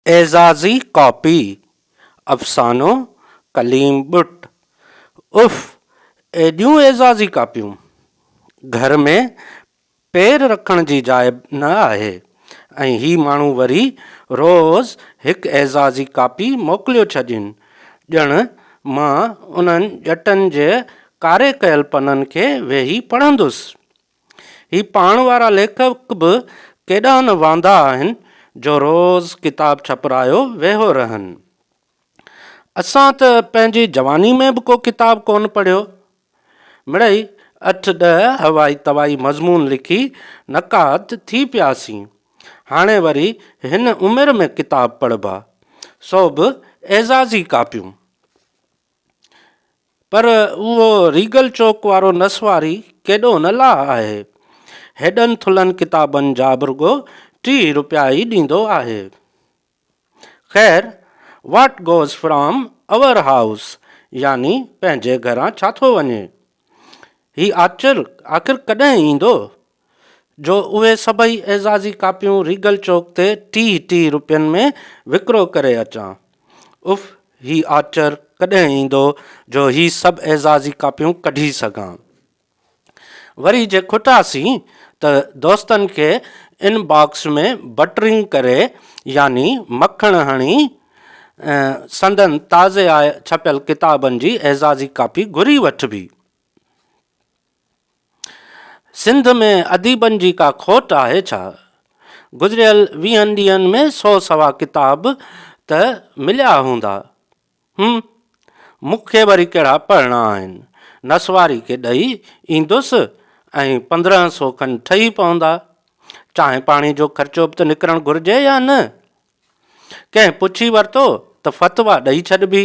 एजाज़ी copy अफ़सानो Kaleem बुट। उफ़, एॾियूं एज़ाज़ी कापियूं! घर में पेर रखण जी जाइ न आहे ऐं ही माण्हू वरी रोज़ हिकु एज़ाज़ी कापी मोकिलियो छॾीनि। ॼण मां उन्हनि ॼटनि जे कारे कयल पननि खे वेही पढ़ंदुसि। ही पाण वारा लेखक बि केॾा न वांदा आहिनि जो रोज़ किताब छपरायो वेहो रहनि। असां त पंहिंजी जवानी में बि को किताब कोन पढ़ियो। मिड़ई 8-10 हवाई तवाई मज़मून लिखी नकात थी पियासीं। हाणे वरी हिन उमिरि में किताब पढ़बा, सो बि एज़ाज़ी कापियूं। पर उहो रीगल चौक वारो नसवारी केॾो नला आहे। हेॾनि थुलनि किताबनि जा रुगो 30 रुपया ई ॾींदो आहे। ख़ैर, what goes from our house, यानी पंहिंजे घरां छा थो वञे। ही आख़िर कॾहिं ईंदो जो उहे सभई एज़ाज़ी कापियूं रीगल चौक ते 30 रुपयनि में विकिरो करे अचां। उफ़, ही आख़िर कॾहिं ईंदो जो ही सभु एज़ाज़ी कापियूं कढी सघां। वरी जे खुटासीं त दोस्तनि खे इनबॉक्स में बटरिंग करे, यानी मखण हणी संदन ताज़े छपियल किताबनि जी एज़ाज़ी कापी घुरी वठबी। सिंध में अदीबनि जी का खोट आहे छा? गुज़िरियल 20 ॾींहंनि में 100-125 किताब त मिलिया हूंदा। मूंखे वरी कहिड़ा पढ़णा आहिनि। नसवारी खे ॾेई ईंदुसि ऐं 1500 खनि ठही पवंदा। चांहि पाणी जो ख़र्चो बि त निकिरणु घुरिजे या न। कंहिं पुछी वरितो त फ़तवा ॾेई छॾिबी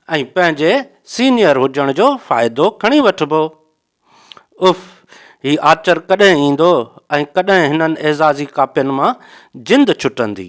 ऐं पंहिंजे सीनियर हुजण जो फ़ाइदो खणी वठिबो। उफ़, ही आचर कॾहिं ईंदो ऐं कॾहिं हिननि एज़ाज़ी कापियुनि मां जिंद छुटंदी।